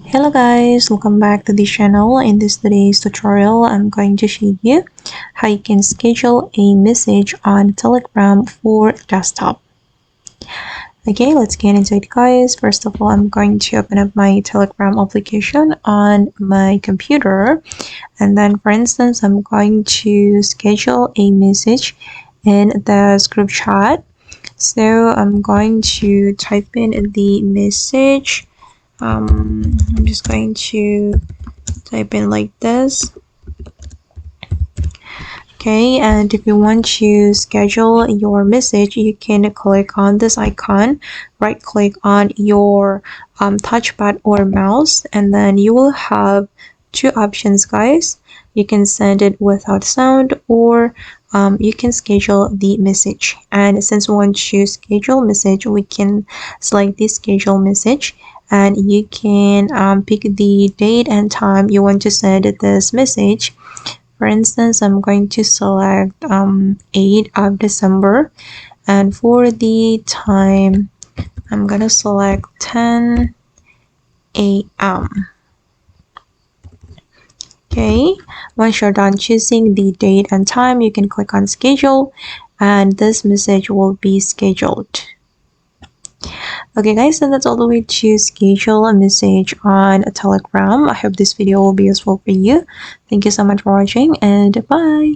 Hello guys, welcome back to the channel. In today's tutorial, I'm going to show you how you can schedule a message on Telegram for desktop. Okay, let's get into it guys. First of all, I'm going to open up my Telegram application on my computer, and then for instance, I'm going to schedule a message in the group chat. So I'm going to type in the message. I'm just going to type in like this. Okay, and if you want to schedule your message, you can click on this icon, right click on your touchpad or mouse, and then you will have two options guys. You can send it without sound, or you can schedule the message. And since we want to schedule message, we can select the schedule message, and you can pick the date and time you want to send this message. For instance, I'm going to select 8 of December, and for the time, I'm gonna select 10 a.m. Okay, once you're done choosing the date and time, you can click on schedule, and this message will be scheduled. Okay guys, and that's all the way to schedule a message on a Telegram. I hope this video will be useful for you. Thank you so much for watching, and bye.